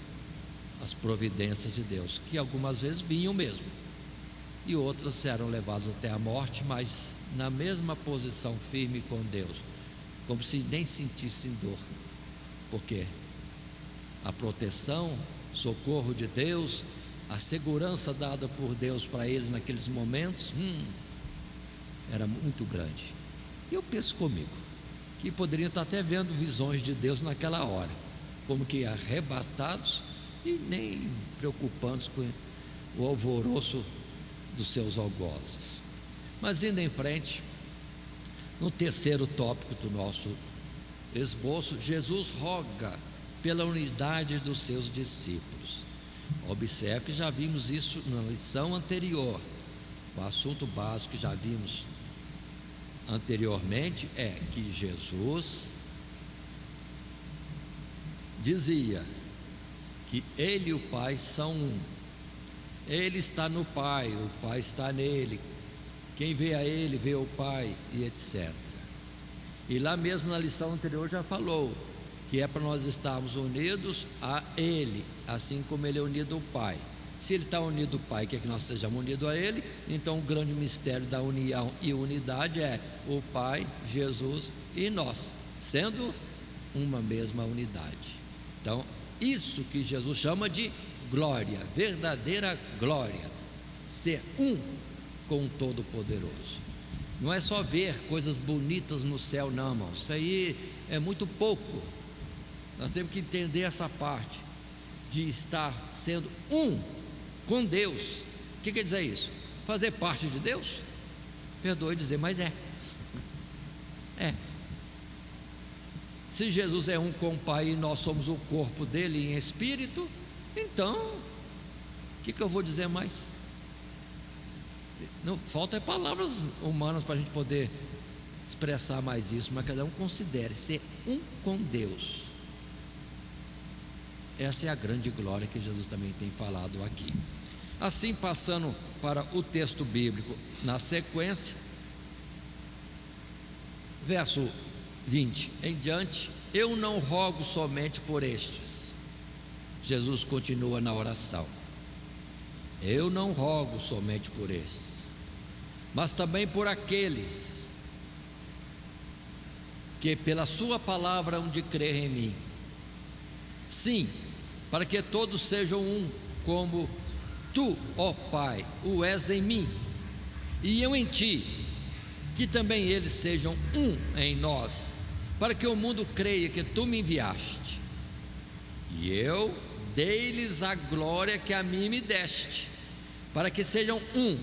as providências de Deus, que algumas vezes vinham mesmo, e outras eram levadas até a morte, mas na mesma posição firme com Deus, como se nem sentissem dor, porque a proteção, socorro de Deus, a segurança dada por Deus para eles naqueles momentos, era muito grande. E eu penso comigo, que poderiam estar até vendo visões de Deus naquela hora, como que arrebatados e nem preocupando-se com o alvoroço dos seus algozes. Mas indo em frente, no terceiro tópico do nosso esboço, Jesus roga pela unidade dos seus discípulos. Observe que já vimos isso na lição anterior. O assunto básico que já vimos anteriormente é que Jesus dizia que Ele e o Pai são um. Ele está no Pai, o Pai está nele. Quem vê a Ele, vê o Pai, e etc. E lá mesmo na lição anterior já falou que é para nós estarmos unidos a Ele, assim como Ele é unido ao Pai. Se Ele está unido ao Pai, quer que nós sejamos unidos a Ele, então o grande mistério da união e unidade é o Pai, Jesus e nós, sendo uma mesma unidade. Então, isso que Jesus chama de glória, verdadeira glória, ser um com o Todo-Poderoso. Não é só ver coisas bonitas no céu, não, irmão. Isso aí é muito pouco. Nós temos que entender essa parte de estar sendo um com Deus. O que quer dizer isso? Fazer parte de Deus? Perdoe dizer, mas é. Se Jesus é um com o Pai e nós somos o corpo dele em espírito, então o que eu vou dizer mais? Não falta palavras humanas para a gente poder expressar mais isso, mas cada um considere ser um com Deus. Essa é a grande glória que Jesus também tem falado aqui. Assim, passando para o texto bíblico na sequência, verso 20 em diante: eu não rogo somente por estes. Jesus continua na oração: Eu não rogo somente por estes, mas também por aqueles que pela sua palavra hão de crer em mim. Sim, para que todos sejam um, como tu, ó Pai, o és em mim, e eu em ti, que também eles sejam um em nós, para que o mundo creia que tu me enviaste. E eu dei-lhes a glória que a mim me deste, para que sejam um,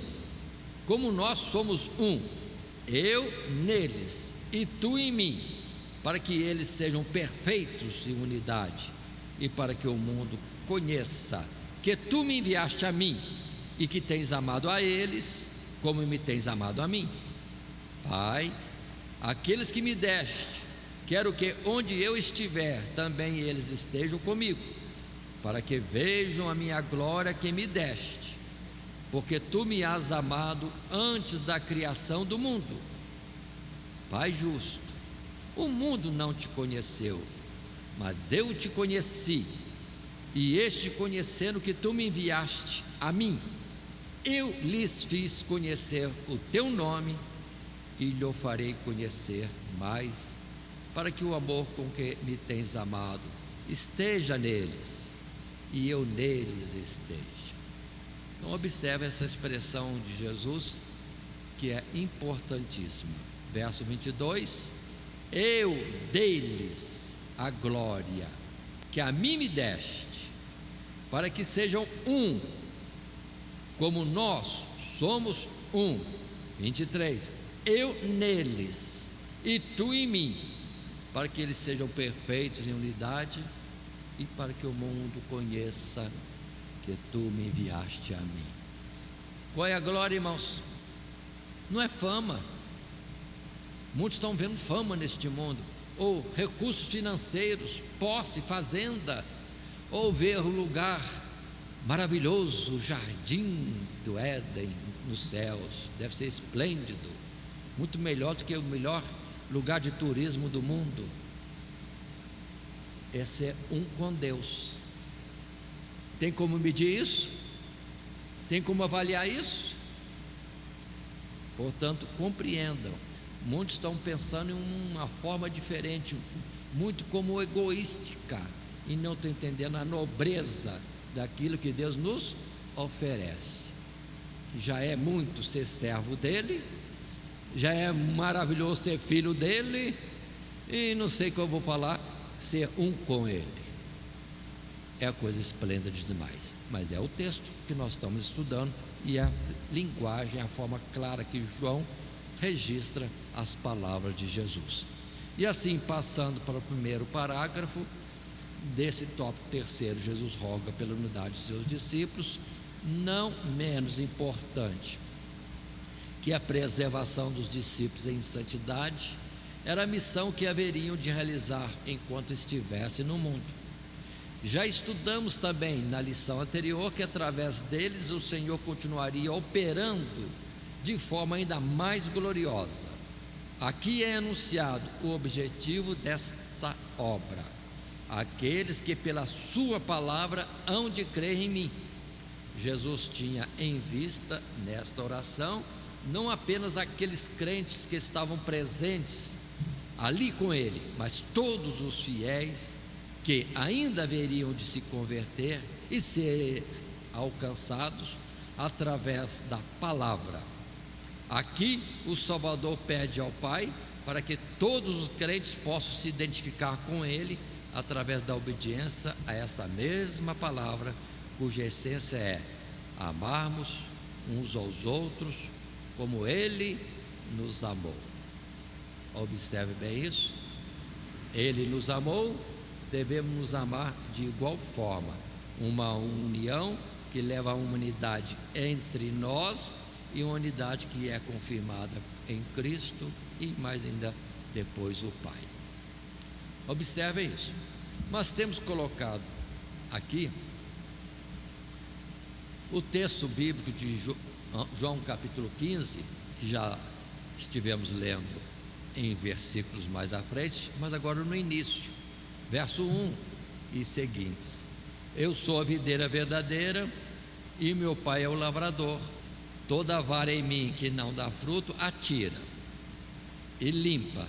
como nós somos um, eu neles e tu em mim, para que eles sejam perfeitos em unidade, e para que o mundo conheça que tu me enviaste a mim, e que tens amado a eles, como me tens amado a mim. Pai, aqueles que me deste, quero que onde eu estiver, também eles estejam comigo, para que vejam a minha glória que me deste, porque tu me has amado antes da criação do mundo. Pai justo, o mundo não te conheceu, mas eu te conheci, e este conhecendo que tu me enviaste a mim, eu lhes fiz conhecer o teu nome, e lhe farei conhecer mais, para que o amor com que me tens amado esteja neles, e eu neles esteja. Então observe essa expressão de Jesus, que é importantíssima. Verso 22: eu dei-lhes a glória que a mim me deste, para que sejam um, como nós somos um. 23: eu neles e tu em mim, para que eles sejam perfeitos em unidade, e para que o mundo conheça que tu me enviaste a mim. Qual é a glória, irmãos? Não é fama. Muitos estão vendo fama neste mundo, ou recursos financeiros, posse, fazenda, ou ver o lugar maravilhoso, o jardim do Éden nos céus. Deve ser esplêndido, muito melhor do que o melhor lugar de turismo do mundo. Esse é um com Deus. Tem como medir isso? Tem como avaliar isso? Portanto, compreendam. Muitos estão pensando em uma forma diferente, muito como egoística, e não estão entendendo a nobreza daquilo que Deus nos oferece. Já é muito ser servo dele, já é maravilhoso ser filho dele, e não sei o que eu vou falar, ser um com ele. É a coisa esplêndida demais. Mas é o texto que nós estamos estudando, e a linguagem, a forma clara que João registra as palavras de Jesus. E assim, passando para o primeiro parágrafo desse tópico terceiro, Jesus roga pela unidade de seus discípulos. Não menos importante que a preservação dos discípulos em santidade era a missão que haveriam de realizar enquanto estivessem no mundo. Já estudamos também na lição anterior que através deles o Senhor continuaria operando de forma ainda mais gloriosa. Aqui é anunciado o objetivo dessa obra: aqueles que pela sua palavra hão de crer em mim. Jesus tinha em vista nesta oração não apenas aqueles crentes que estavam presentes ali com ele, mas todos os fiéis que ainda haveriam de se converter e ser alcançados através da palavra. Aqui o Salvador pede ao Pai para que todos os crentes possam se identificar com ele através da obediência a esta mesma palavra, cuja essência é amarmos uns aos outros como ele nos amou. Observe bem isso. Ele nos amou, devemos nos amar de igual forma. Uma união que leva a uma unidade entre nós, e uma unidade que é confirmada em Cristo e mais ainda depois o Pai. Observem isso. Nós temos colocado aqui o texto bíblico de João capítulo 15, que já estivemos lendo em versículos mais à frente, mas agora no início, verso 1 e seguintes. Eu sou a videira verdadeira, e meu Pai é o lavrador. Toda vara em mim que não dá fruto, atira e limpa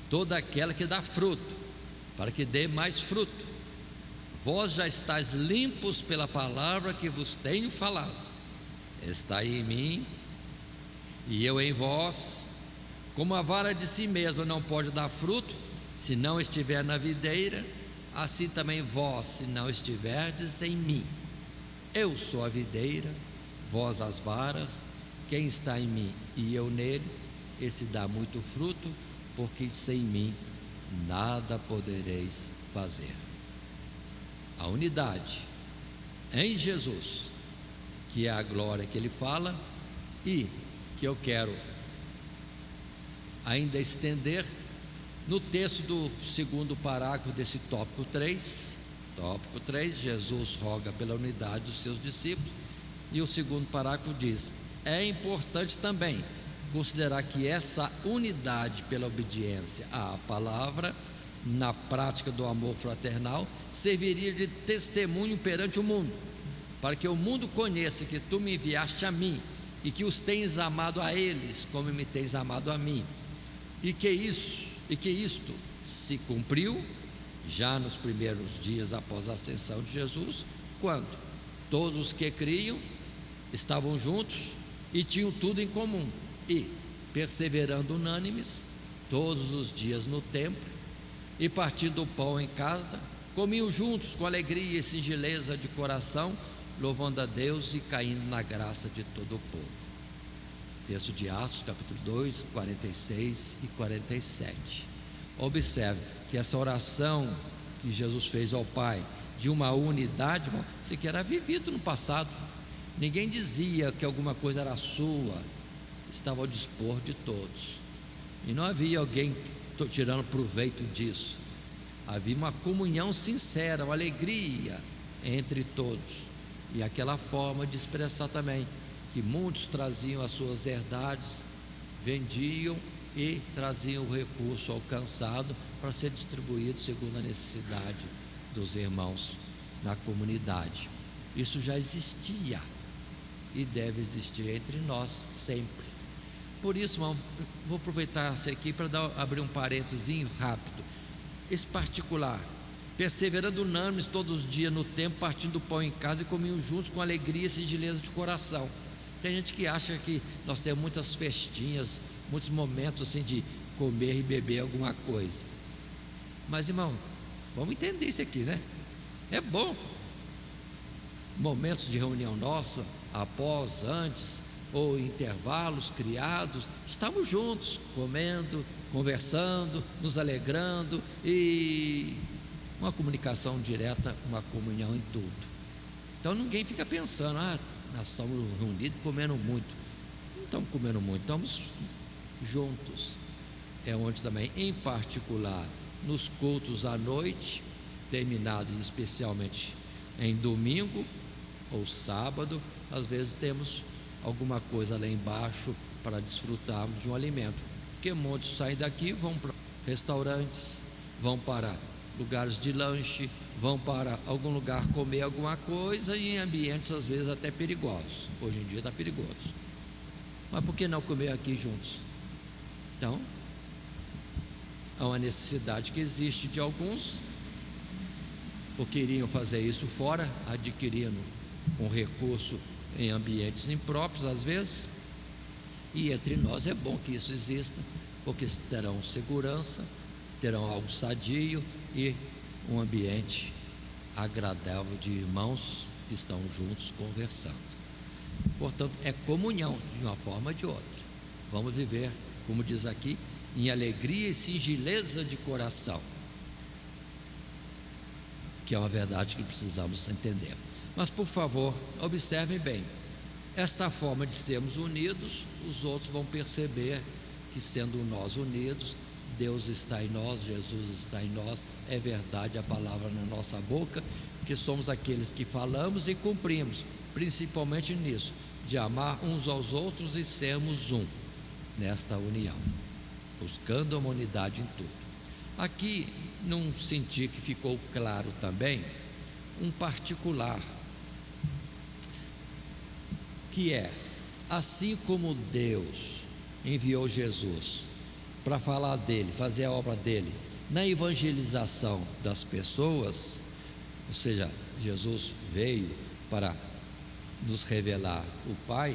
toda aquela que dá fruto, para que dê mais fruto. Vós já estáis limpos pela palavra que vos tenho falado. Estai em mim e eu em vós. Como a vara de si mesma não pode dar fruto se não estiver na videira, assim também vós, se não estiverdes em mim. Eu sou a videira, vós as varas. Quem está em mim e eu nele, esse dá muito fruto, porque sem mim nada podereis fazer. A unidade em Jesus, que é a glória que ele fala, e que eu quero ainda estender no texto do segundo parágrafo desse tópico 3. Tópico 3, Jesus roga pela unidade dos seus discípulos, e o segundo parágrafo diz: é importante também considerar que essa unidade pela obediência à palavra, na prática do amor fraternal, serviria de testemunho perante o mundo, para que o mundo conheça que tu me enviaste a mim, e que os tens amado a eles, como me tens amado a mim, e que isto se cumpriu já nos primeiros dias após a ascensão de Jesus, quando todos os que criam estavam juntos e tinham tudo em comum, e perseverando unânimes todos os dias no templo, e partindo o pão em casa, comiam juntos com alegria e singeleza de coração, louvando a Deus e caindo na graça de todo o povo. Texto de Atos, capítulo 2, 46 e 47. Observe que essa oração que Jesus fez ao Pai, de uma unidade, irmão, isso aqui era vivido no passado. Ninguém dizia que alguma coisa era sua, estava ao dispor de todos, e não havia alguém tirando proveito disso. Havia uma comunhão sincera, uma alegria entre todos, e aquela forma de expressar também que muitos traziam as suas herdades, vendiam e traziam o recurso alcançado para ser distribuído segundo a necessidade dos irmãos na comunidade. Isso já existia e deve existir entre nós sempre. Por isso, irmão, vou aproveitar isso aqui para abrir um parênteses rápido. Esse particular: perseverando unânimes todos os dias no templo, partindo o pão em casa, e comiam juntos com alegria e singeleza de coração. Tem gente que acha que nós temos muitas festinhas, muitos momentos assim de comer e beber alguma coisa. Mas, irmão, vamos entender isso aqui, né? É bom. Momentos de reunião nossa, após, antes, ou intervalos criados, estamos juntos, comendo, conversando, nos alegrando, e uma comunicação direta, uma comunhão em tudo. Então ninguém fica pensando: nós estamos reunidos comendo muito. Não estamos comendo muito, estamos juntos. É onde também, em particular, nos cultos à noite, terminados especialmente em domingo ou sábado, às vezes temos alguma coisa lá embaixo para desfrutarmos de um alimento, porque muitos saem daqui, vão para restaurantes, vão para lugares de lanche, vão para algum lugar comer alguma coisa, e em ambientes às vezes até perigosos. Hoje em dia está perigoso, mas por que não comer aqui juntos? Então, há uma necessidade que existe de alguns, porque iriam fazer isso fora, adquirindo um recurso em ambientes impróprios às vezes, e entre nós é bom que isso exista, porque terão segurança, terão algo sadio e um ambiente agradável de irmãos que estão juntos conversando. Portanto, é comunhão de uma forma ou de outra. Vamos viver, como diz aqui, em alegria e singeleza de coração, que é uma verdade que precisamos entender. Mas, por favor, observem bem, esta forma de sermos unidos, os outros vão perceber que, sendo nós unidos, Deus está em nós, Jesus está em nós, é verdade a palavra na nossa boca, que somos aqueles que falamos e cumprimos, principalmente nisso, de amar uns aos outros e sermos um, nesta união, buscando uma unidade em tudo. Aqui, não senti que ficou claro também um particular. que é, assim como Deus enviou Jesus para falar dele, fazer a obra dele na evangelização das pessoas, ou seja, Jesus veio para nos revelar o Pai.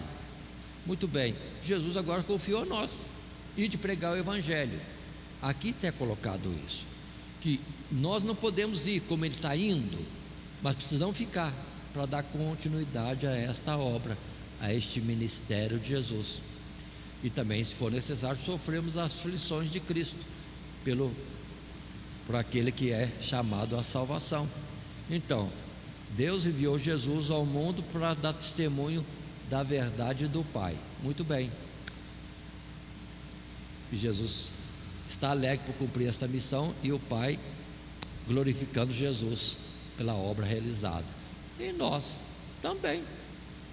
Muito bem, Jesus agora confiou a nós e de pregar o Evangelho. Aqui está colocado isso, que nós não podemos ir como ele está indo, mas precisamos ficar para dar continuidade a esta obra, a este ministério de Jesus. E também, se for necessário, sofremos as aflições de Cristo por aquele que é chamado à salvação. Então, Deus enviou Jesus ao mundo para dar testemunho da verdade do Pai. Muito bem. E Jesus está alegre por cumprir essa missão, e o Pai glorificando Jesus pela obra realizada. E nós também.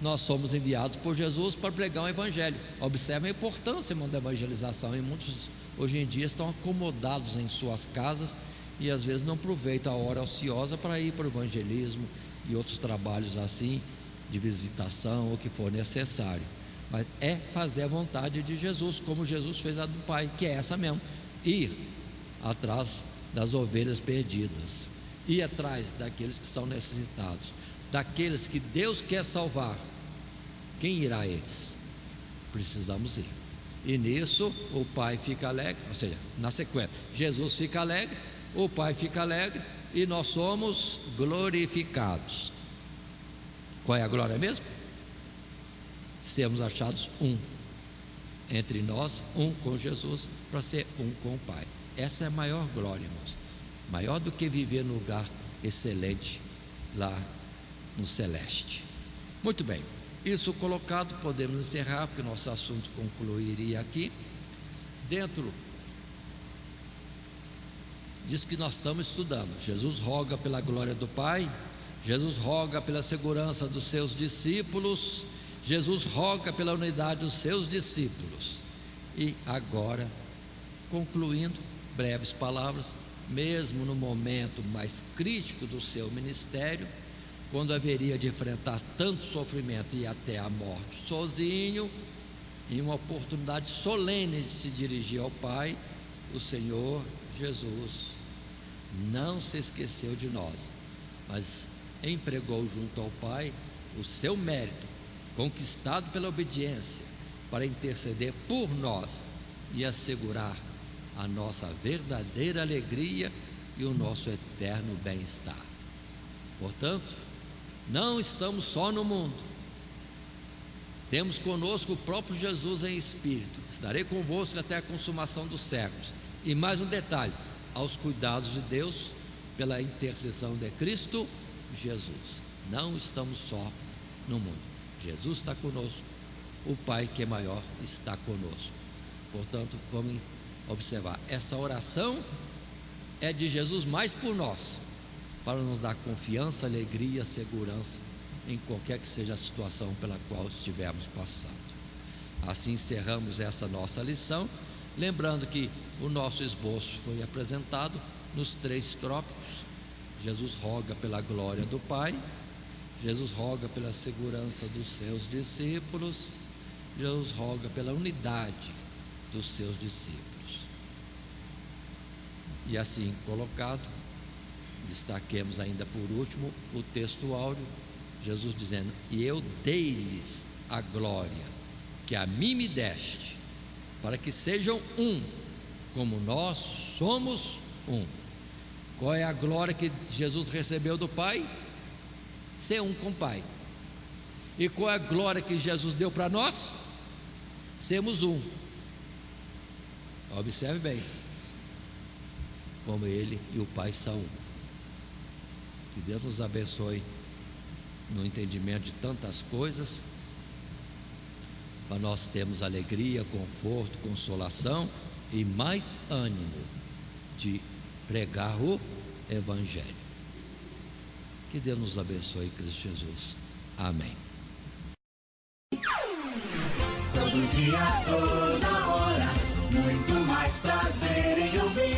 Nós somos enviados por Jesus para pregar o Evangelho. Observe a importância, irmão, da evangelização. E muitos hoje em dia estão acomodados em suas casas e às vezes não aproveitam a hora ociosa para ir para o evangelismo e outros trabalhos assim, de visitação ou que for necessário. Mas é fazer a vontade de Jesus, como Jesus fez a do Pai, que é essa mesmo: ir atrás das ovelhas perdidas, ir atrás daqueles que são necessitados, daqueles que Deus quer salvar. Quem irá a eles? Precisamos ir. E nisso o Pai fica alegre, ou seja, na sequência, Jesus fica alegre, o Pai fica alegre e nós somos glorificados. Qual é a glória mesmo? Sermos achados um entre nós, um com Jesus, para ser um com o Pai. Essa é a maior glória, irmãos, maior do que viver num lugar excelente lá no celeste. Muito bem, isso colocado, podemos encerrar, porque nosso assunto concluiria aqui. Dentro disso que nós estamos estudando, Jesus roga pela glória do Pai, Jesus roga pela segurança dos seus discípulos, Jesus roga pela unidade dos seus discípulos. E agora, concluindo, breves palavras, mesmo no momento mais crítico do seu ministério, quando haveria de enfrentar tanto sofrimento e até a morte sozinho, em uma oportunidade solene de se dirigir ao Pai, o Senhor Jesus não se esqueceu de nós, mas empregou junto ao Pai o seu mérito, conquistado pela obediência, para interceder por nós e assegurar a nossa verdadeira alegria e o nosso eterno bem-estar. Portanto, não estamos só no mundo, temos conosco o próprio Jesus em espírito. Estarei convosco até a consumação dos séculos. E mais um detalhe: aos cuidados de Deus, pela intercessão de Cristo Jesus. Não estamos só no mundo, Jesus está conosco, o Pai que é maior está conosco. Portanto, vamos observar, essa oração é de Jesus mais por nós, para nos dar confiança, alegria, segurança em qualquer que seja a situação pela qual estivermos passando. Assim encerramos essa nossa lição, lembrando que o nosso esboço foi apresentado nos 3 tópicos. Jesus roga pela glória do Pai, Jesus roga pela segurança dos seus discípulos, Jesus roga pela unidade dos seus discípulos. E assim colocado, destaquemos ainda por último o texto áureo, Jesus dizendo: e eu dei-lhes a glória que a mim me deste, para que sejam um, como nós somos um. Qual é a glória que Jesus recebeu do Pai? Ser um com o Pai. E qual é a glória que Jesus deu para nós? Sermos um. Observe bem, como Ele e o Pai são um. Que Deus nos abençoe no entendimento de tantas coisas, para nós termos alegria, conforto, consolação e mais ânimo de pregar o Evangelho. Que Deus nos abençoe em Cristo Jesus. Amém. Todo dia, toda hora, muito mais prazer em ouvir.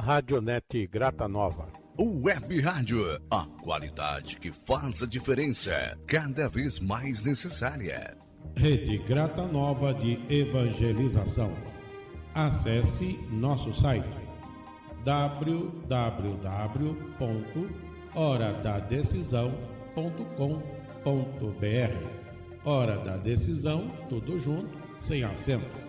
Radionete Grata Nova. Web Rádio, a qualidade que faz a diferença, cada vez mais necessária. Rede Grata Nova de Evangelização. Acesse nosso site www.horadadecisão.com.br. Hora da Decisão, tudo junto, sem acento.